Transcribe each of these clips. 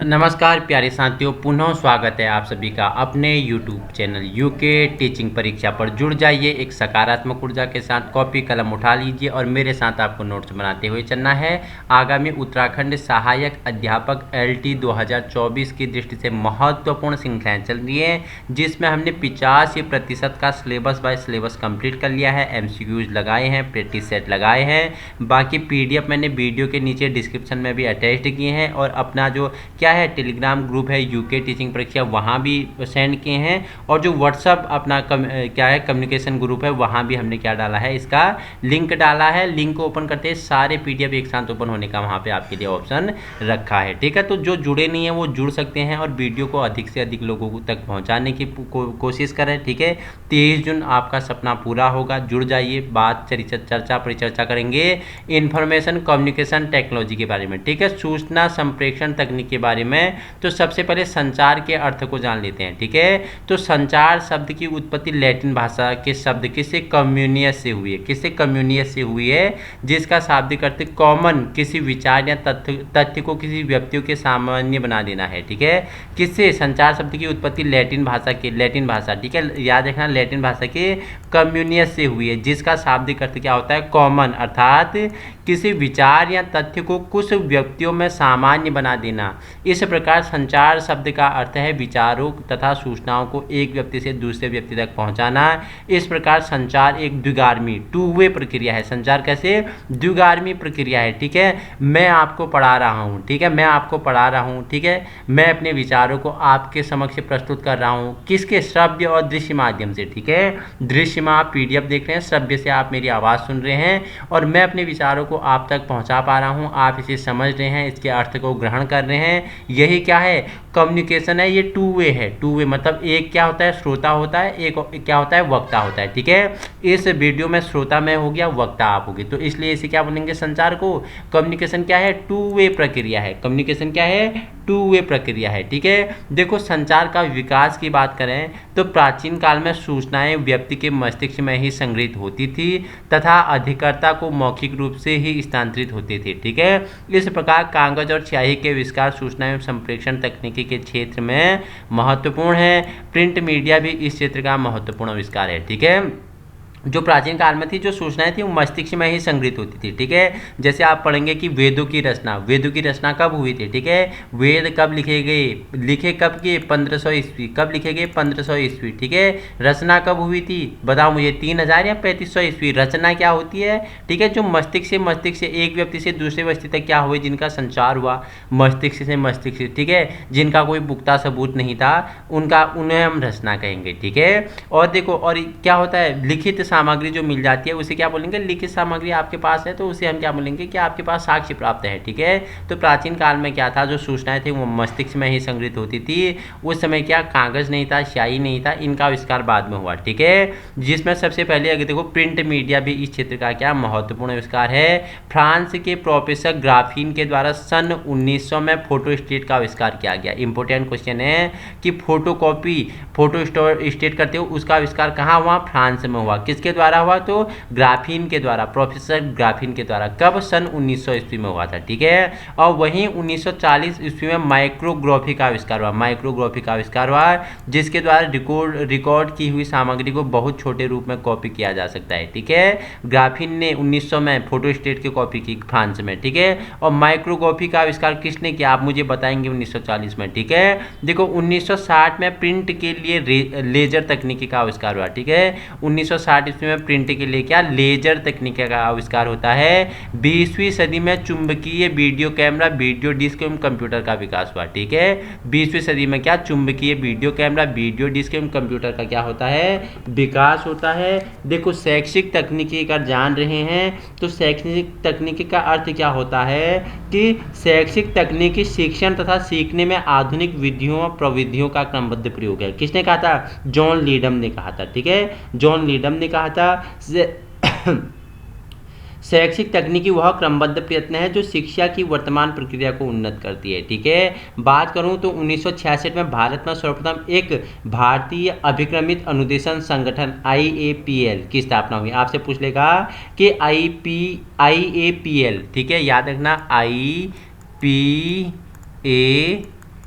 नमस्कार प्यारे साथियों, पुनः स्वागत है आप सभी का अपने YouTube चैनल यूके टीचिंग परीक्षा पर। जुड़ जाइए एक सकारात्मक ऊर्जा के साथ, कॉपी कलम उठा लीजिए और मेरे साथ आपको नोट्स बनाते हुए चलना है। आगामी उत्तराखंड सहायक अध्यापक LT 2024 की दृष्टि से महत्वपूर्ण श्रृंखलाएँ चल रही है, जिसमें हमने 85% का सिलेबस बाय सिलेबस कंप्लीट कर लिया है। MCQs लगाए हैं, प्रैक्टिस सेट लगाए हैं, बाकी PDF मैंने वीडियो के नीचे डिस्क्रिप्शन में भी अटैच्ड किए हैं और अपना जो क्या है टेलीग्राम ग्रुप है यूके टीचिंग परीक्षा वहाँ भी सेंड किए हैं, और जो व्हाट्सअप अपना क्या है कम्युनिकेशन ग्रुप है वहाँ भी हमने क्या डाला है, इसका लिंक डाला है। लिंक को ओपन करते हैं, सारे PDF एक साथ ओपन होने का वहाँ पे आपके लिए ऑप्शन रखा है। ठीक है, तो जो जुड़े नहीं हैं वो जुड़ सकते हैं और वीडियो को अधिक से अधिक लोगों तक पहुँचाने की कोशिश करें। ठीक है, 23 जून आपका सपना पूरा होगा। जुड़ जाइए, बात चर्चा परिचर्चा करेंगे इंफॉर्मेशन कम्युनिकेशन टेक्नोलॉजी के बारे में। ठीक है, सूचना संप्रेषण तकनीक के बारे में। तो सबसे पहले संचार के अर्थ को जान लेते हैं। ठीक है, तो संचार शब्द की उत्पत्ति लैटिन भाषा के शब्द किसे कम्युनियस से हुई है, किसे कम्युनियस से हुई है, जिसका शाब्दिक अर्थ कॉमन, किसी विचार या तथ्य को किसी व्यक्तियों के सामान्य बना देना है। ठीक है, किससे, संचार शब्द की उत्पत्ति लैटिन भाषा। ठीक है, याद रखना लैटिन भाषा के कम्युनियस से हुई है, जिसका शाब्दिक अर्थ क्या होता है, कॉमन, अर्थात किसी विचार या तथ्य को कुछ व्यक्तियों में सामान्य बना देना। इस प्रकार संचार शब्द का अर्थ है विचारों तथा सूचनाओं को एक व्यक्ति से दूसरे व्यक्ति तक पहुंचाना। इस प्रकार संचार एक द्विगामी टू वे प्रक्रिया है। संचार कैसे, द्विगामी प्रक्रिया है। ठीक है, मैं आपको पढ़ा रहा हूँ, ठीक है, मैं आपको पढ़ा रहा हूँ, ठीक है, मैं अपने विचारों को आपके समक्ष प्रस्तुत कर रहा हूँ, किसके, श्रव्य और दृश्य माध्यम से। ठीक है, दृश्य में आप PDF देख रहे हैं, श्रव्य से आप मेरी आवाज़ सुन रहे हैं और मैं अपने विचारों को आप तक पहुँचा पा रहा हूँ, आप इसे समझ रहे हैं, इसके अर्थ को ग्रहण कर रहे हैं। यही क्या है, कम्युनिकेशन है। ये टू वे है। टू वे मतलब एक क्या होता है, श्रोता होता है, एक क्या होता है, वक्ता होता है। ठीक है, इस वीडियो में श्रोता मैं हो गया, वक्ता आप होगी, तो इसलिए इसे क्या बोलेंगे, संचार को। कम्युनिकेशन क्या है, टू वे प्रक्रिया है। कम्युनिकेशन क्या है, टू वे प्रक्रिया है। ठीक है, देखो संचार का विकास की बात करें तो प्राचीन काल में सूचनाएं व्यक्ति के मस्तिष्क में ही संग्रहित होती थी तथा अधिकर्ता को मौखिक रूप से ही स्थानांतरित होते थे। ठीक है, इस प्रकार कागज और स्याही के विस्तार सूचना एवं संप्रेषण तकनीकी के क्षेत्र में महत्वपूर्ण है। प्रिंट मीडिया भी इस क्षेत्र का महत्वपूर्ण आविष्कार है। ठीक है, जो प्राचीन काल में थी, जो सूचनाएं थी वो मस्तिष्क में ही संग्रहित होती थी। ठीक है, जैसे आप पढ़ेंगे कि वेदों की रचना कब हुई थी। ठीक है, वेद कब लिखे गए, लिखे कब के, 1500 ईस्वी। कब लिखे गए, 1500 ईस्वी। ठीक है, रचना कब हुई थी, बताओ मुझे, 3000 या 3500 ईस्वी। रचना क्या होती है, ठीक है, जो मस्तिष्क से एक व्यक्ति से दूसरे व्यक्ति तक क्या हुए, जिनका संचार हुआ मस्तिष्क से मस्तिष्क। ठीक है, जिनका कोई पुख्ता सबूत नहीं था, उन्हें हम रचना कहेंगे। ठीक है, और देखो, और क्या होता है, लिखित सामग्री जो मिल जाती है उसे क्या बोलेंगे, लिखित सामग्री आपके पास है तो उसे हम क्या बोलेंगे कि आपके पास साक्ष्य प्राप्त है। ठीक है, तो प्राचीन काल में क्या था, जो सूचनाएं थी वो मस्तिष्क में ही संग्रहित होती थी। उस समय क्या, कागज नहीं था, स्याही नहीं था, इनका आविष्कार बाद में हुआ। ठीक है, जिसमें सबसे पहले अगर देखो प्रिंट मीडिया भी इस क्षेत्र का क्या महत्वपूर्ण आविष्कार है। फ्रांस के प्रोफेसर ग्राफीन के द्वारा सन 1900 में फोटोस्टेट का आविष्कार किया गया। इंपॉर्टेंट क्वेश्चन है कि फोटो स्टेट करते हो उसका आविष्कार कहाँ हुआ, फ्रांस में हुआ। किसके द्वारा हुआ, तो ग्राफीन के द्वारा, प्रोफेसर ग्राफीन के द्वारा। कब, सन 1900 ईस्वी में हुआ था। ठीक है, और वहीं 1940 ईस्वी में माइक्रोग्राफी का आविष्कार हुआ, जिसके द्वारा रिकॉर्ड की हुई सामग्री को बहुत छोटे रूप में कॉपी किया जा सकता है। ठीक है, ग्राफीन ने 1900 में फोटोस्टेट की कॉपी की फ्रांस में। ठीक है, और माइक्रोग्राफी का आविष्कार किसने किया, आप मुझे बताएंगे 1940 में। ठीक है, देखो 1960 में प्रिंट के लिए लेजर तकनीकी का आविष्कार हुआ। ठीक है, 1960 ईस्वी में प्रिंट के लिए क्या, लेजर तकनीक का आविष्कार होता है। 20वीं सदी में चुंबकीय वीडियो कैमरा, वीडियो डिस्क एवं कंप्यूटर का विकास हुआ। ठीक है, 20वीं सदी में क्या, चुंबकीय वीडियो कैमरा, वीडियो डिस्क एवं कंप्यूटर का क्या होता है, विकास होता है। देखो शैक्षिक तकनीकी का जान रहे हैं तो शैक्षिक तकनीकी का अर्थ क्या होता है कि शैक्षिक तकनीकी शिक्षण तथा सीखने में आधुनिक विधियों और प्रविधियों का क्रमबद्ध प्रयोग है। किसने कहा था, जॉन लीडम ने कहा था। ठीक है, जॉन लीडम ने कहा था शैक्षिक तकनीकी वह क्रमबद्ध प्रयत्न है जो शिक्षा की वर्तमान प्रक्रिया को उन्नत करती है। ठीक है, बात करूं तो 1966 में भारत में सर्वप्रथम एक भारतीय अभिक्रमित अनुदेशन संगठन IAPL की स्थापना हुई। आपसे पूछ लेगा कि IAPL, ठीक है, याद रखना IPA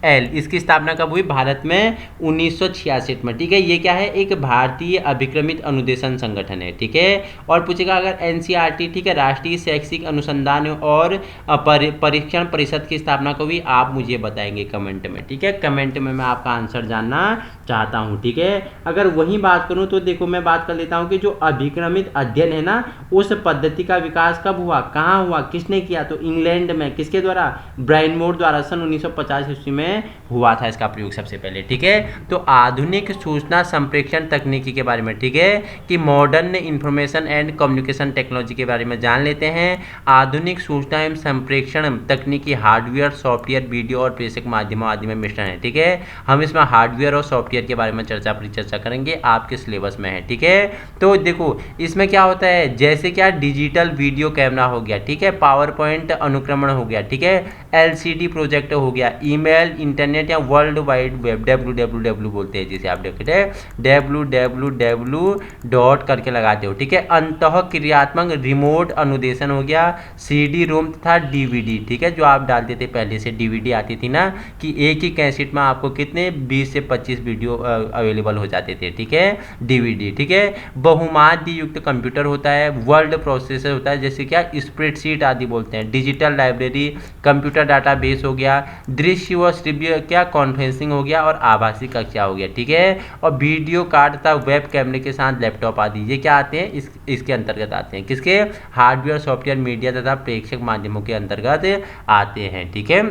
एल, इसकी स्थापना कब हुई? भारत में 1966 में। ठीक है, ये क्या है? एक भारतीय अभिक्रमित अनुदेशन संगठन है। ठीक है, और पूछेगा अगर एनसीईआरटी, ठीक है, राष्ट्रीय शैक्षिक अनुसंधान और परीक्षण परिषद की स्थापना को भी आप मुझे बताएंगे कमेंट में। ठीक है, कमेंट में मैं आपका आंसर जानना चाहता हूँ। ठीक है, अगर वही बात करूँ तो देखो मैं बात कर लेता हूँ कि जो अभिक्रमित अध्ययन है ना, उस पद्धति का विकास कब हुआ, कहाँ हुआ, किसने किया? तो इंग्लैंड में। किसके द्वारा? ब्रायन मोर द्वारा सन 1950 ईस्वी में हुआ था इसका प्रयोग सबसे पहले। ठीक है, तो आधुनिक सूचना संप्रेषण तकनीकी के बारे में, ठीक है, कि modern information and communication technology के बारे में जान लेते हैं। आधुनिक सूचना एवं संप्रेषण तकनीकी हार्डवेयर, सॉफ्टवेयर, वीडियो और प्रेषक माध्यमों आदि में मिश्रण है। ठीक है, हम इसमें हार्डवेयर और सॉफ्टवेयर के बारे में परिचर्चा करेंगे, आपके सिलेबस में है। ठीक है, तो देखो इसमें क्या होता है, जैसे क्या डिजिटल वीडियो कैमरा हो गया, ठीक है, पावर पॉइंट अनुक्रमण हो गया, ठीक है, एलसीडी प्रोजेक्टर हो गया, ईमेल, इंटरनेट या वर्ल्ड वाइड वेब, www बोलते हैं जिसे आप देखते हैं, www डॉट करके लगाते हो। ठीक है, अंतः क्रियात्मक रिमोट अनुदेशन हो गया, सीडी रोम तथा डीवीडी, ठीक है, जो आप डालते थे पहले से डीवीडी आती थी ना, कि एक ही कैसेट में आपको कितने 20 से 25 वीडियो अवेलेबल हो जाते थे। ठीक है, डीवीडी। ठीक है, बहुमाध्य युक्त कंप्यूटर होता है, वर्ल्ड प्रोसेसर होता है, जैसे क्या स्प्रेडशीट आदि बोलते हैं, डिजिटल लाइब्रेरी, कंप्यूटर डाटाबेस हो गया, दृश्य व श्रव्य क्या कॉन्फ्रेंसिंग हो गया, और आभासी कक्षा हो गया। ठीक है, और वीडियो कार्ड तथा वेब कैमरे के साथ लैपटॉप आदि, ये क्या आते हैं? इसके अंतर्गत आते हैं। किसके? हार्डवेयर, सॉफ्टवेयर, मीडिया तथा प्रेक्षक माध्यमों के अंतर्गत आते हैं। ठीक है,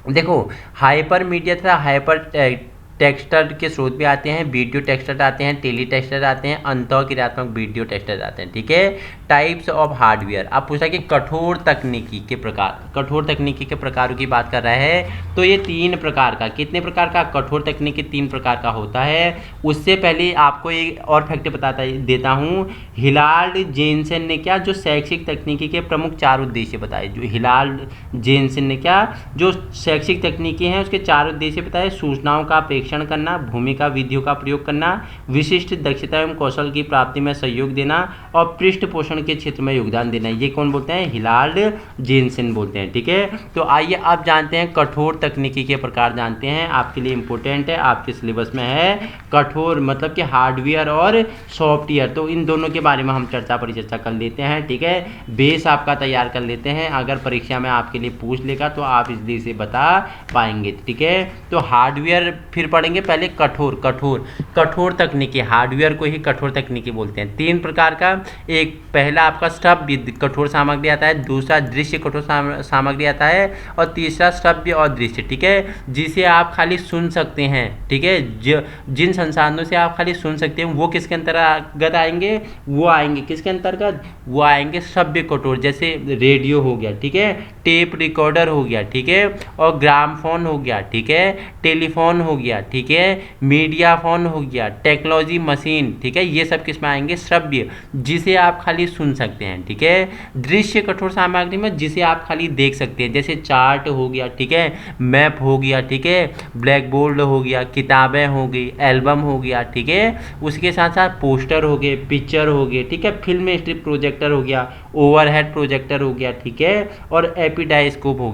देखो हाइपर मीडिया तथा हाइपर टेक्स्टर के स्रोत भी आते हैं, वीडियो टेक्स्टर आते हैं, टेली टेक्स्टर आते हैं, अंतःक्रियात्मक वीडियो टेक्स्टर आते हैं। ठीक है, टाइप्स ऑफ हार्डवेयर, आप पूछा कि कठोर तकनीकी के प्रकार, कठोर तकनीकी के प्रकारों की बात कर रहा है, तो ये 3 प्रकार का, कितने प्रकार का? कठोर तकनीकी 3 प्रकार का होता है। उससे पहले आपको एक और फैक्ट बताता देता हूँ, हिलाल्ड जेनसेन ने क्या, जो शैक्षिक तकनीकी के प्रमुख 4 उद्देश्य बताए, जो हिलाल्ड जेनसेन ने क्या, जो शैक्षिक तकनीकी हैं उसके 4 उद्देश्य बताए, सूचनाओं का करना, भूमिका विधियों का प्रयोग करना, विशिष्ट दक्षता एवं कौशल की प्राप्ति में सहयोग देना, और पृष्ठ पोषण के क्षेत्र में योगदान देना। ये कौन बोलते हैं? हिलाल्ड जेनसेन बोलते हैं। ठीक है, तो आइए आप जानते हैं कठोर तकनीकी के प्रकार जानते हैं, आपके लिए इंपॉर्टेंट है, आपके सिलेबस में है। कठोर मतलब कि हार्डवेयर और सॉफ्टवेयर, तो इन दोनों के बारे में हम परिचर्चा कर लेते हैं। ठीक है, बेस आपका तैयार कर लेते हैं, अगर परीक्षा में आपके लिए पूछ लेगा तो आप इसलिए से बता पाएंगे। ठीक है, तो हार्डवेयर फिर पढ़ेंगे, पहले कठोर तकनीकी, हार्डवेयर को ही कठोर तकनीकी बोलते हैं। 3 प्रकार का, एक पहला आपका श्रव्य कठोर सामग्री आता है, दूसरा दृश्य कठोर सामग्री आता है, और तीसरा श्रव्य और दृश्य। ठीक है, जिसे आप खाली सुन सकते हैं। ठीक है, जिन संसाधनों से आप खाली सुन सकते हैं वो किसके अंतर्गत आएंगे? वो आएंगे किसके अंतर्गत? वो आएंगे श्रव्य कठोर, जैसे रेडियो हो गया, ठीक है, टेप रिकॉर्डर हो गया, ठीक है, और ग्रामफोन हो गया, ठीक है, टेलीफोन हो गया, ठीक है, मीडिया फोन हो गया, टेक्नोलॉजी मशीन, ठीक है, ये सब किस में आएंगे? श्रव्य, जिसे आप खाली सुन सकते हैं। ठीक है, दृश्य कठोर सामग्री में जिसे आप खाली देख सकते हैं, जैसे चार्ट हो गया, ठीक है, मैप हो गया, ठीक है, ब्लैक बोर्ड हो गया, किताबें हो गई, एल्बम हो गया, ठीक है, उसके साथ साथ पोस्टर हो गए, पिक्चर हो गए, ठीक है, फिल्म स्ट्रिप प्रोजेक्टर हो गया, ओवरहेड प्रोजेक्टर हो गया, ठीक है, और एपिडाइस्कोप हो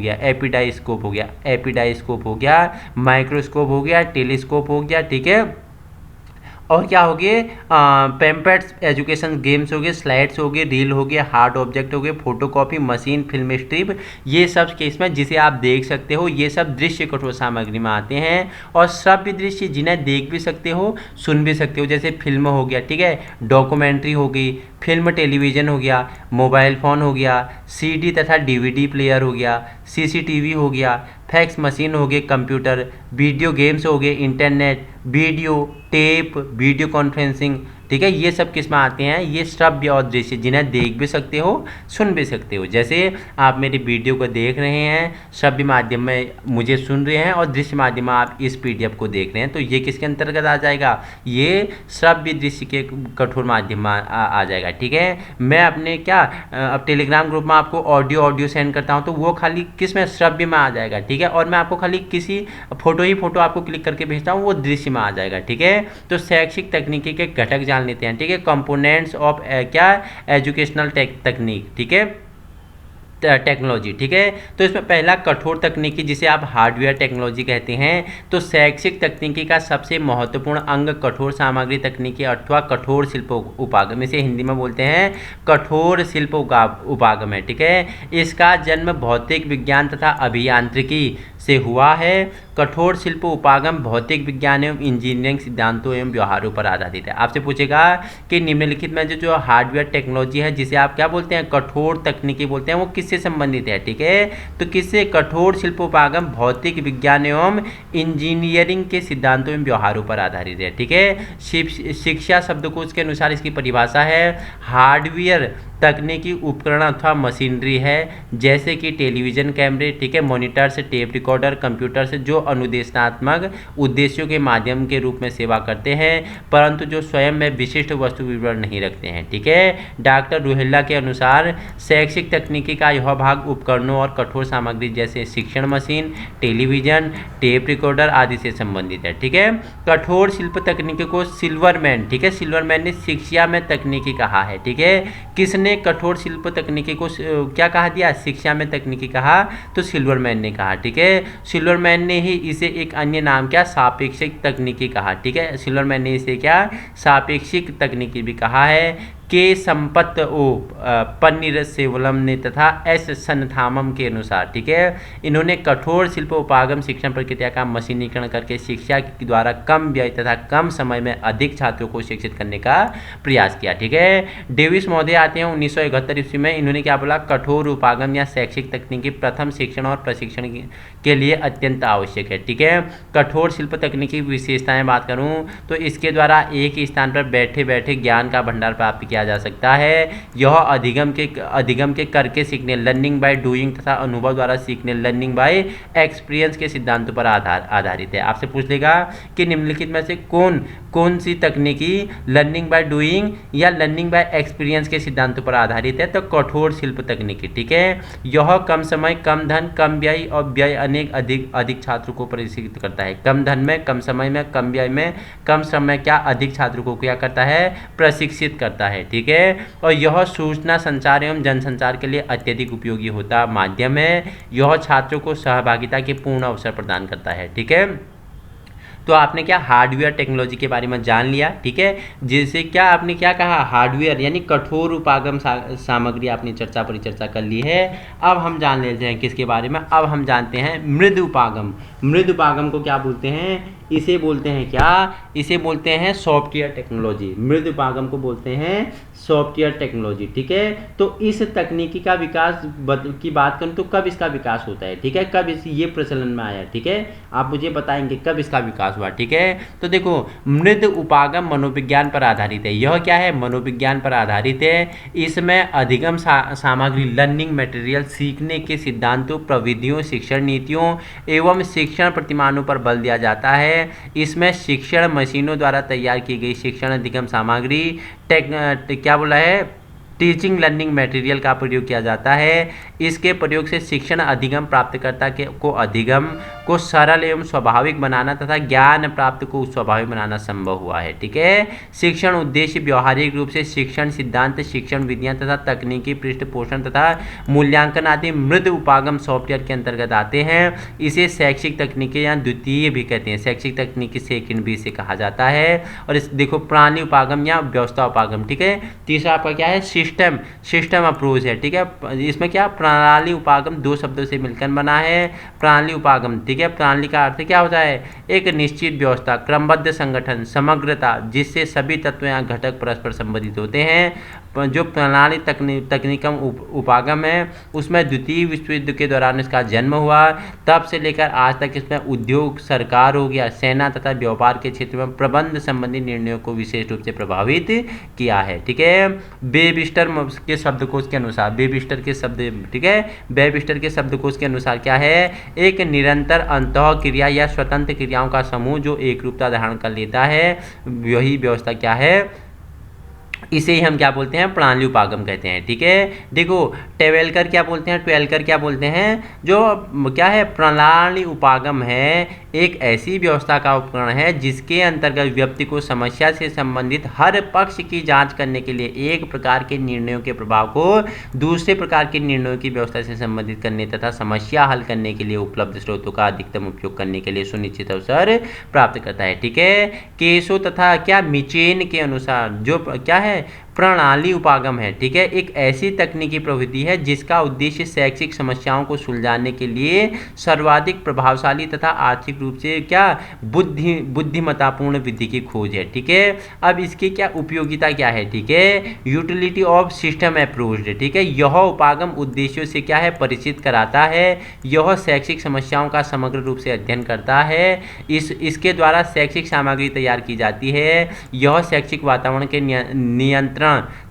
गया, माइक्रोस्कोप हो गया, टेलीस्कोप हो गया, ठीक है, और क्या हो गए? पैम्पलेट्स, एजुकेशन गेम्स हो गए, स्लाइड्स हो गए, रील हो गए, हार्ड ऑब्जेक्ट हो गए, फोटोकॉपी मशीन, फिल्म स्ट्रिप, ये सब केस में जिसे आप देख सकते हो, ये सब दृश्य कठोर सामग्री में आते हैं। और श्रव्य दृश्य जिन्हें देख भी सकते हो, सुन भी सकते हो, जैसे फिल्म हो गया, ठीक है, डॉक्यूमेंट्री हो गई, फिल्म टेलीविज़न हो गया, मोबाइल फ़ोन हो गया, सीडी तथा डीवीडी प्लेयर हो गया, सीसीटीवी हो गया, फैक्स मशीन हो गए, कंप्यूटर, वीडियो गेम्स हो गए, internet, video tape, video conferencing, ठीक है, ये सब किस में आते हैं? ये श्रव्य और दृश्य, जिन्हें देख भी सकते हो, सुन भी सकते हो। जैसे आप मेरी वीडियो को देख रहे हैं, श्रव्य माध्यम में मुझे सुन रहे हैं, और दृश्य माध्यम में आप इस पीडीएफ को देख रहे हैं, तो ये किसके अंतर्गत आ जाएगा? ये श्रव्य दृश्य के कठोर माध्यम में आ जाएगा। ठीक है, मैं अपने क्या अब टेलीग्राम ग्रुप में आपको ऑडियो सेंड करता हूँ, तो वो खाली किस में? श्रव्य में आ जाएगा। ठीक है, और मैं आपको खाली किसी फोटो आपको क्लिक करके भेजता हूँ, वो दृश्य में आ जाएगा। ठीक है, तो शैक्षिक तकनीकी के घटक जान लेते हैं। ठीक है, कंपोनेंट्स ऑफ क्या? एजुकेशनल तकनीक। ठीक है, टेक्नोलॉजी, ठीक है। तो इसमें पहला कठोर तकनीकी, जिसे आप हार्डवेयर टेक्नोलॉजी कहते हैं। तो शैक्षिक तकनीकी का सबसे महत्वपूर्ण अंग कठोर सामग्री तकनीकी अथवा कठोर शिल्प उपागम, इसे हिंदी में बोलते हैं कठोर शिल्प उपागम है, ठीक है। इसका जन्म भौतिक विज्ञान तथा अभियांत्रिकी से हुआ है। कठोर शिल्प उपागम भौतिक विज्ञान एवं इंजीनियरिंग सिद्धांतों एवं व्यवहारों पर आधारित है। आपसे पूछेगा कि निम्नलिखित में जो हार्डवेयर टेक्नोलॉजी है, जिसे आप क्या बोलते हैं, कठोर तकनीकी बोलते हैं, वो किससे संबंधित है, ठीक है। तो किससे, कठोर शिल्प उपागम भौतिक विज्ञान एवं इंजीनियरिंग के सिद्धांतों एवं व्यवहारों पर आधारित है, ठीक है। शिक्षा शब्दकोश के अनुसार इसकी परिभाषा है, हार्डवेयर तकनीकी उपकरण अथवा मशीनरी है, जैसे कि टेलीविजन कैमरे, ठीक है, मॉनिटर्स, टेप रिकॉर्डर, कंप्यूटर से जो अनुदेशात्मक उद्देश्यों के माध्यम के रूप में सेवा करते हैं, परंतु जो स्वयं में विशिष्ट वस्तु विवरण नहीं रखते हैं, ठीक है। डॉक्टर रुहेल्ला के अनुसार शैक्षिक तकनीकी का यह भाग उपकरणों और कठोर सामग्री जैसे शिक्षण मशीन, टेलीविजन, टेप रिकॉर्डर आदि से संबंधित है, ठीक है। कठोर शिल्प तकनीकी को सिल्वरमैन, ठीक है, सिल्वरमैन ने शिक्षा में तकनीकी कहा है, ठीक है। किसने कठोर शिल्प तकनीकी को क्या कहा दिया, शिक्षा में तकनीकी कहा, तो सिल्वरमैन ने कहा, ठीक है। सिल्वरमैन ने ही इसे एक अन्य नाम क्या, सापेक्षिक तकनीकी कहा, ठीक है। सिल्वरमैन ने इसे क्या, सापेक्षिक तकनीकी भी कहा है। के संपत ओ पन्नीरसेल्वम ने तथा एस सनथामम के अनुसार, ठीक है, इन्होंने कठोर शिल्प उपागम शिक्षण प्रक्रिया का मशीनीकरण करके शिक्षा के द्वारा कम व्यय तथा कम समय में अधिक छात्रों को शिक्षित करने का प्रयास किया, ठीक है। डेविस महोदय आते हैं 1971 ईस्वी में, इन्होंने क्या बोला, कठोर उपागम या शैक्षिक तकनीकी प्रथम शिक्षण और प्रशिक्षण के लिए अत्यंत आवश्यक है, ठीक है। कठोर शिल्प तकनीकी विशेषताएं बात करूं तो इसके द्वारा एक ही स्थान पर बैठे बैठे ज्ञान का भंडार प्राप्त किया जा सकता है। यह अधिगम के करके सीखने, लर्निंग बाय डूइंग तथा अनुभव द्वारा सीखने, लर्निंग बाय एक्सपीरियंस के सिद्धांतों पर आधारित है। आपसे पूछ लेगा कि निम्नलिखित में से कौन सी तकनीकी लर्निंग बाय डूइंग या लर्निंग बाय एक्सपीरियंस के सिद्धांतों पर आधारित है, तो कठोर शिल्प तकनीकी, ठीक है। यह कम समय, कम धन, कम व्यय और व्यय अधिक छात्रों को प्रशिक्षित करता है। कम धन में, कम समय में, कम व्यय में, कम समय क्या, अधिक छात्रों को क्या करता है, प्रशिक्षित करता है, ठीक है। और यह सूचना संचार एवं जनसंचार के लिए अत्यधिक उपयोगी होता माध्यम है। यह छात्रों को सहभागिता के पूर्ण अवसर प्रदान करता है, ठीक है। तो आपने क्या हार्डवेयर टेक्नोलॉजी के बारे में जान लिया, ठीक है। जिससे क्या आपने क्या कहा, हार्डवेयर यानी कठोर उपागम सामग्री आपने चर्चा परिचर्चा कर ली है। अब हम जान लेते हैं किसके बारे में, अब हम जानते हैं मृद उपागम। मृद उपागम को क्या बोलते हैं, इसे बोलते हैं क्या, इसे बोलते हैं सॉफ्टवेयर टेक्नोलॉजी। मृद उपागम को बोलते हैं सॉफ्टवेयर टेक्नोलॉजी, ठीक है। तो इस तकनीकी का विकास की बात करूं तो कब इसका विकास होता है, ठीक है, कब ये प्रचलन में आया, ठीक है। आप मुझे बताएंगे कब इसका विकास हुआ, ठीक है। तो देखो, मृद उपागम मनोविज्ञान पर आधारित है। यह क्या है, मनोविज्ञान पर आधारित है। इसमें अधिगम सामग्री, लर्निंग मटेरियल, सीखने के सिद्धांतों, प्रविधियों, शिक्षण नीतियों एवं शिक्षण प्रतिमानों पर बल दिया जाता है। इसमें शिक्षण मशीनों द्वारा तैयार की गई शिक्षण अधिगम सामग्री, क्या बोला है, टीचिंग लर्निंग मटेरियल का प्रयोग किया जाता है। इसके प्रयोग से शिक्षण अधिगम प्राप्तकर्ता को अधिगम को सरल एवं स्वाभाविक बनाना तथा ज्ञान प्राप्त को स्वाभाविक बनाना संभव हुआ है, ठीक है। शिक्षण उद्देश्य व्यावहारिक रूप से शिक्षण सिद्धांत, शिक्षण विधियां तथा तकनीकी पृष्ठपोषण तथा मूल्यांकन आदि मृद उपागम सॉफ्टवेयर के अंतर्गत आते हैं। इसे शैक्षिक तकनीकी या द्वितीय भी कहते हैं, शैक्षिक तकनीकी सेकंड भी इसे कहा जाता है। और इस देखो, प्रणाली उपागम या व्यवस्था उपागम, ठीक है। तीसरा आपका क्या है, सिस्टम अप्रोच है, ठीक है। इसमें क्या, प्रणाली उपागम दो शब्दों से मिलकर बना है। प्रणाली उपागम, ठीक है, प्रणाली का अर्थ क्या होता है, एक निश्चित व्यवस्था, क्रमबद्ध संगठन, समग्रता, जिससे सभी तत्व या घटक परस्पर संबंधित होते हैं। जो प्रणाली तकनीकम उपागम है, उसमें द्वितीय विश्व युद्ध के दौरान इसका जन्म हुआ। तब से लेकर आज तक इसमें उद्योग, सरकार हो गया, सेना तथा व्यापार के क्षेत्र में प्रबंध संबंधी निर्णयों को विशेष रूप से प्रभावित किया है, ठीक है। वेबस्टर के शब्दकोश के अनुसार, वेबस्टर के शब्द, ठीक है, वेबस्टर के शब्दकोश के अनुसार क्या है, एक निरंतर अंतः क्रिया या स्वतंत्र क्रियाओं का समूह जो एक रूपता धारण कर लेता है, वही व्यवस्था क्या है, इसे ही हम क्या बोलते हैं, प्रणाली उपागम कहते हैं। ठीक है, देखो टेवेलकर क्या बोलते हैं, ट्वेलकर क्या बोलते हैं, जो क्या है प्रणाली उपागम है, एक ऐसी व्यवस्था का उपकरण है जिसके अंतर्गत व्यक्ति को समस्या से संबंधित हर पक्ष की जांच करने के लिए एक प्रकार के निर्णयों के प्रभाव को दूसरे प्रकार के निर्णयों की व्यवस्था से संबंधित करने तथा समस्या हल करने के लिए उपलब्ध स्रोतों का अधिकतम उपयोग करने के लिए सुनिश्चित अवसर प्राप्त करता है। ठीक है, केसो तथा क्या मिचेन के अनुसार जो क्या है प्रणाली उपागम है, ठीक है, एक ऐसी तकनीकी प्रविधि है जिसका उद्देश्य शैक्षिक समस्याओं को सुलझाने के लिए सर्वाधिक प्रभावशाली तथा आर्थिक रूप से क्या बुद्धिमत्तापूर्ण विधि की खोज है। ठीक है, अब इसकी क्या उपयोगिता क्या है, ठीक है, यूटिलिटी ऑफ सिस्टम अप्रोच है। ठीक है, यह उपागम उद्देश्यों से क्या है परिचित कराता है, यह शैक्षिक समस्याओं का समग्र रूप से अध्ययन करता है, इसके द्वारा शैक्षिक सामग्री तैयार की जाती है, यह शैक्षिक वातावरण के नियंत्रण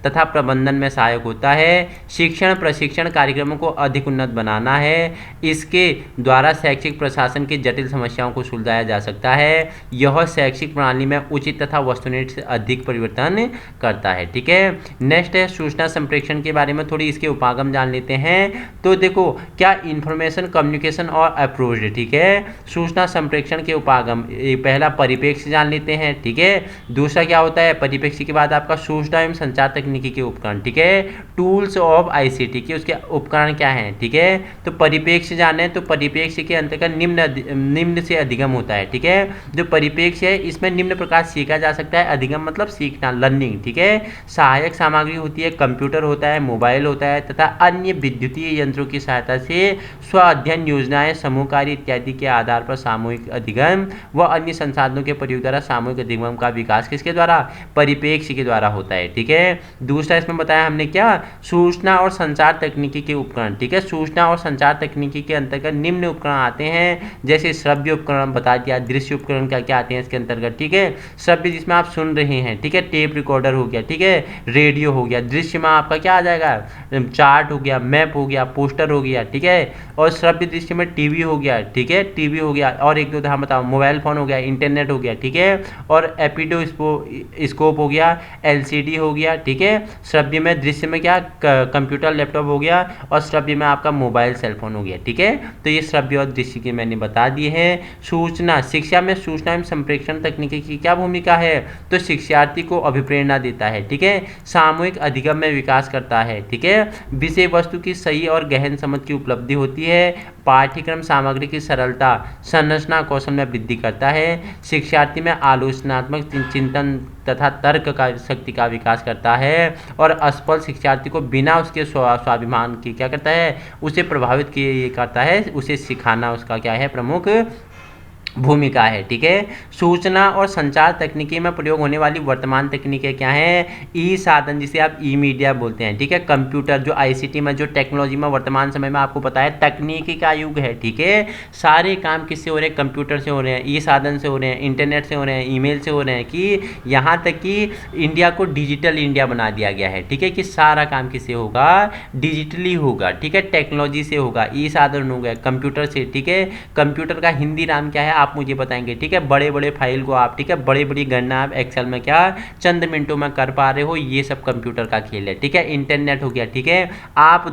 तथा प्रबंधन में सहायक होता है, शिक्षण प्रशिक्षण कार्यक्रमों को अधिक उन्नत बनाना है, इसके द्वारा शैक्षिक प्रशासन की जटिल समस्याओं को सुलझाया जा सकता है, यह शैक्षिक प्रणाली में उचित तथा वस्तुनिष्ठ से अधिक परिवर्तन करता है। ठीक है, नेक्स्ट है सूचना संप्रेषण के बारे में थोड़ी इसके उपागम जान लेते हैं। तो देखो क्या इंफॉर्मेशन कम्युनिकेशन और अप्रोच है। ठीक है, सूचना संप्रेषण के उपागम पहला परिप्रेक्ष्य जान लेते हैं। ठीक है, दूसरा क्या होता है परिप्रेक्ष्य के बाद आपका सूचना एवं संचार तकनीकी के उपकरण। ठीक है, टूल्स ऑफ आईसीटी के उसके उपकरण क्या हैं। ठीक है, तो परिप्रेक्ष्य जाने तो परिप्रेक्ष्य के अंतर्गत निम्न से अधिगम होता है। ठीक है, जो परिप्रेक्ष्य है इसमें निम्न प्रकार सीखा जा सकता है, अधिगम मतलब सीखना लर्निंग। ठीक है, सहायक सामग्री होती है, कंप्यूटर होता है, मोबाइल होता है तथा अन्य विद्युतीय यंत्रों की सहायता से स्व अध्ययन योजनाएं समूह कार्य इत्यादि के आधार पर सामूहिक अधिगम व अन्य संसाधनों के प्रयोग द्वारा सामूहिक अधिगम का विकास किसके द्वारा परिप्रेक्ष्य के द्वारा होता है। ठीक है, दूसरा इसमें बताया हमने क्या सूचना और संचार तकनीकी के उपकरण। ठीक है, सूचना और संचार तकनीकी के अंतर्गत निम्न उपकरण आते हैं, जैसे श्रव्य उपकरण बता दिया, दृश्य उपकरण क्या क्या आते हैं इसके अंतर्गत। ठीक है, श्रव्य जिसमें आप सुन रहे हैं, ठीक है, टेप रिकॉर्डर हो गया, ठीक है, रेडियो हो गया, दृश्य में आपका क्या आ जाएगा चार्ट हो गया, मैप हो गया, पोस्टर हो गया। ठीक है, और श्रव्य दृश्य में टीवी हो गया, ठीक है, टीवी हो गया, और एक दो उदाहरण बताओ मोबाइल फोन हो गया, इंटरनेट हो गया। ठीक है, और एपिडो स्कोप हो गया, एलसीडी हो गया। ठीक है, श्रव्य में दृश्य में क्या कंप्यूटर लैपटॉप हो गया, और श्रव्य में आपका मोबाइल सेलफोन हो गया। ठीक है, तो ये श्रव्य और दृश्य की मैंने बता दी है। सूचना शिक्षा में सूचना एवं संप्रेषण तकनीकी की क्या भूमिका है, तो शिक्षार्थी को अभिप्रेरणा देता है। ठीक है, सामूहिक अधिगम में विकास करता है। ठीक है, विषय वस्तु की सही और गहन समझ की उपलब्धि होती है, पाठ्यक्रम सामग्री की सरलता संरचना कौशल में वृद्धि करता है, शिक्षार्थी में आलोचनात्मक चिंतन तथा तर्क का शक्ति का विकास करता है, और असफल शिक्षार्थी को बिना उसके स्वाभिमान की क्या करता है उसे प्रभावित किए करता है, उसे सिखाना उसका क्या है प्रमुख भूमिका है। ठीक है, सूचना और संचार तकनीकी में प्रयोग होने वाली वर्तमान तकनीकें क्या हैं, ई साधन जिसे आप ई मीडिया बोलते हैं। ठीक है, कंप्यूटर जो आईसीटी में जो टेक्नोलॉजी में वर्तमान समय में आपको पता है तकनीकी का युग है। ठीक है, सारे काम किससे हो रहे हैं कंप्यूटर से हो रहे हैं, ई साधन से हो रहे हैं, इंटरनेट से हो रहे हैं, ईमेल से हो रहे हैं, कि यहाँ तक कि इंडिया को डिजिटल इंडिया बना दिया गया है। ठीक है, कि सारा काम किससे होगा डिजिटली होगा। ठीक है, टेक्नोलॉजी से होगा, ई साधन हो गया कंप्यूटर से। ठीक है, कंप्यूटर का हिंदी नाम क्या है आप मुझे बताएंगे। ठीक है, बड़े बड़े फाइल को आप ठीक है बड़ी बड़ी गणना आप एक्सेल में क्या चंद मिनटों में कर पा रहे हो, ये सब कंप्यूटर का खेल है। ठीक है, इंटरनेट हो गया। ठीक है, आप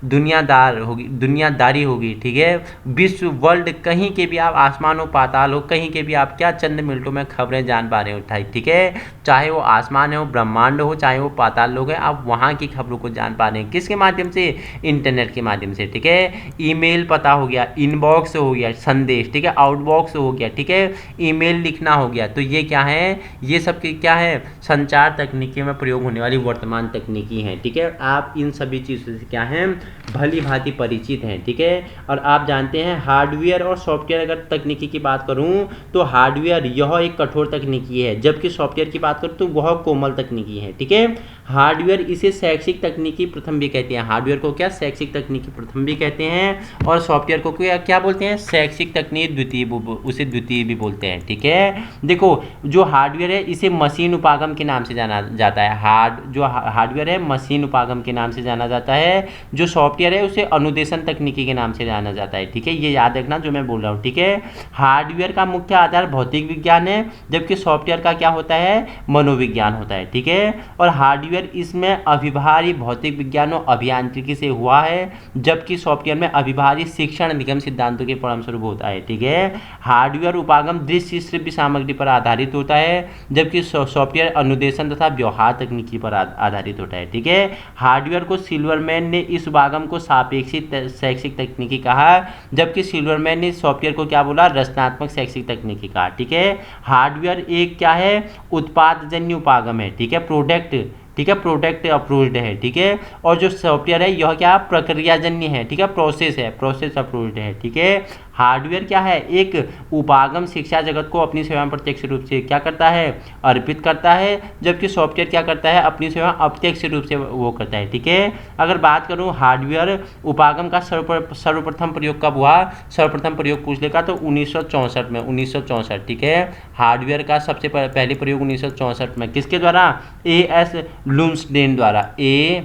दुनियादारी होगी। ठीक है, विश्व वर्ल्ड कहीं के भी आप आसमान हो पाताल हो कहीं के भी आप क्या चंद मिनटों में खबरें जान पा रहे हो। ठीक है, चाहे वो आसमान हो ब्रह्मांड हो चाहे वो पाताल लोग हैं, आप वहाँ की खबरों को जान पा रहे हैं किसके माध्यम से इंटरनेट के माध्यम से। ठीक है, ईमेल पता हो गया, इनबॉक्स हो गया संदेश, ठीक है, आउटबॉक्स हो गया। ठीक है, ईमेल लिखना हो गया। तो ये क्या है ये सब की क्या है संचार तकनीकी में प्रयोग होने वाली वर्तमान तकनीकी हैं। ठीक है, आप इन सभी चीज़ों से क्या हैं भली भांति परिचित हैं। ठीक है, और आप जानते हैं हार्डवेयर और सॉफ्टवेयर अगर तकनीकी की बात करूं तो हार्डवेयर यह एक कठोर तकनीकी है, जबकि सॉफ्टवेयर की बात करूं तो वह कोमल तकनीकी है। ठीक है, हार्डवेयर इसे शैक्षिक तकनीकी प्रथम भी कहते हैं। हार्डवेयर को क्या शैक्षिक तकनीकी प्रथम भी कहते हैं, और सॉफ्टवेयर को क्या क्या बोलते हैं, शैक्षिक तकनीक द्वितीय, उसे द्वितीय भी बोलते हैं। ठीक है, देखो जो हार्डवेयर है इसे मशीन उपागम के नाम से जाना जाता है। हार्डवेयर है मशीन उपागम के नाम से जाना जाता है। जो सॉफ्टवेयर है उसे अनुदेशन तकनीकी के नाम से जाना जाता है। ठीक है, ये याद रखना जो मैं बोल रहा हूँ। ठीक है, हार्डवेयर का मुख्य आधार भौतिक विज्ञान है, जबकि सॉफ्टवेयर का क्या होता है, मनोविज्ञान होता है। ठीक है, और हार्डवेयर इसमें अभिभारी भौतिक विज्ञान और अभियांत्रिकी से हुआ है, जबकि सॉफ्टवेयर में अभिभारी शिक्षण निगम सिद्धांतों के परिणामस्वरूप होता है। ठीक है, हार्डवेयर उपागम दृश्य श्रव्य सामग्री पर आधारित होता है, जबकि सॉफ्टवेयर अनुदेशन तथा व्यवहार तकनीकी पर आधारित होता है। ठीक है, हार्डवेयर को सिल्वरमैन ने इस उपागम को सापेक्षिक शैक्षिक तकनीकी कहा, जबकि सिल्वरमैन ने सॉफ्टवेयर को क्या बोला, रचनात्मक शैक्षिक तकनीकी कहा। ठीक है, हार्डवेयर एक क्या है, उत्पादजन्य उपागम है। ठीक है, प्रोडक्ट, ठीक है, प्रोडक्ट अप्रोच्ड है। ठीक है, और जो सॉफ्टवेयर है यह क्या प्रक्रियाजन्य है। ठीक है, प्रोसेस है, प्रोसेस अप्रोच्ड है। ठीक है, हार्डवेयर क्या है, एक उपागम शिक्षा जगत को अपनी सेवा प्रत्यक्ष रूप से क्या करता है, अर्पित करता है, जबकि सॉफ्टवेयर क्या करता है, अपनी सेवा अप्रत्यक्ष रूप से वो करता है। ठीक है, अगर बात करूं हार्डवेयर उपागम का सर्वप्रथम प्रयोग कब हुआ, सर्वप्रथम प्रयोग पूछ लेगा तो 1964 में, 1964। ठीक है, हार्डवेयर का सबसे पहले प्रयोग 1964 में किसके द्वारा, A.S. लुम्सडेन द्वारा, ए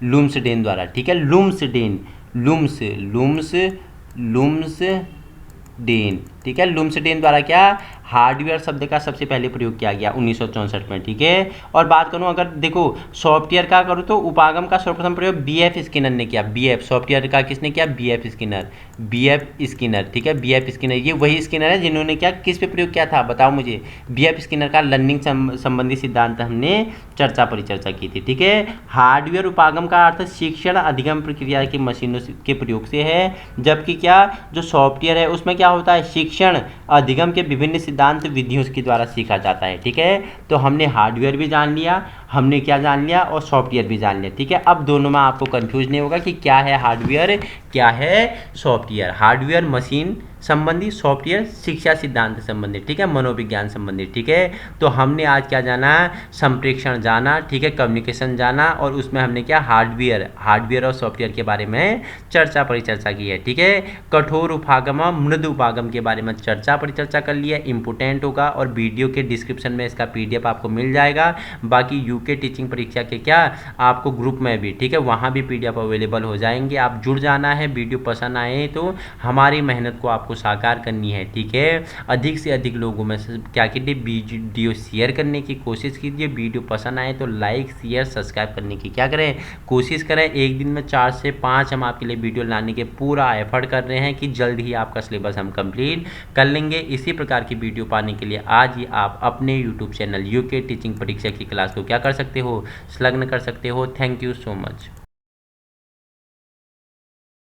लुम्सडेन द्वारा। ठीक है, लुम्सडेन, लुम्सडेन। ठीक है, लुम्सडेन द्वारा क्या हार्डवेयर शब्द का सबसे पहले प्रयोग किया गया 1964 में। ठीक है, और बात करूं अगर देखो सॉफ्टवेयर का करूं तो उपागम का सर्वप्रथम प्रयोग बीएफ स्किनर ने किया। बीएफ सॉफ्टवेयर का किसने किया, बीएफ स्किनर, बीएफ स्किनर। ठीक है, बीएफ स्किनर ये वही स्किनर है जिन्होंने क्या किस पे प्रयोग किया था, बताओ मुझे। बीएफ स्किनर का लर्निंग संबंधी सिद्धांत हमने परिचर्चा की थी। ठीक है, हार्डवेयर उपागम का अर्थ शिक्षण अधिगम प्रक्रिया की मशीनों के प्रयोग से है, जबकि क्या जो सॉफ्टवेयर है उसमें क्या होता है, शिक्षण अधिगम के विभिन्न सिद्धांत विधियों के द्वारा सीखा जाता है। ठीक है, तो हमने हार्डवेयर भी जान लिया, हमने क्या जान लिया, और सॉफ्टवेयर भी जान लिया। ठीक है, अब दोनों में आपको कंफ्यूज नहीं होगा कि क्या है हार्डवेयर, क्या है सॉफ्टवेयर। हार्डवेयर मशीन संबंधी, सॉफ्टवेयर शिक्षा सिद्धांत संबंधी। ठीक है, मनोविज्ञान संबंधी। ठीक है, तो हमने आज क्या जाना, संप्रेषण जाना। ठीक है, कम्युनिकेशन जाना, और उसमें हमने क्या हार्डवेयर और सॉफ्टवेयर के बारे में परिचर्चा की है। ठीक है, कठोर उपागम मृद उपागम के बारे में परिचर्चा कर लिया, इंपोर्टेंट होगा, और वीडियो के डिस्क्रिप्शन में इसका PDF आपको मिल जाएगा। बाकी यूके टीचिंग परीक्षा के क्या आपको ग्रुप में भी, ठीक है, वहाँ भी PDF अवेलेबल हो जाएंगे। आप जुड़ जाना है। वीडियो पसंद आए तो हमारी मेहनत को आपको साकार करनी है। ठीक है, अधिक से अधिक लोगों में क्या कीजिए, वीडियो शेयर करने की कोशिश कीजिए। वीडियो पसंद आए तो लाइक शेयर सब्सक्राइब करने की क्या करें, कोशिश करें। एक दिन में 4 से 5 हम आपके लिए वीडियो लाने के पूरा एफर्ट कर रहे हैं कि जल्द ही आपका सिलेबस हम कंप्लीट कर लेंगे। इसी प्रकार की वीडियो पाने के लिए आज ही आप अपने यूट्यूब चैनल यूके टीचिंग परीक्षा की क्लास को क्या कर सकते हो, संलग्न कर सकते हो। Thank you so much.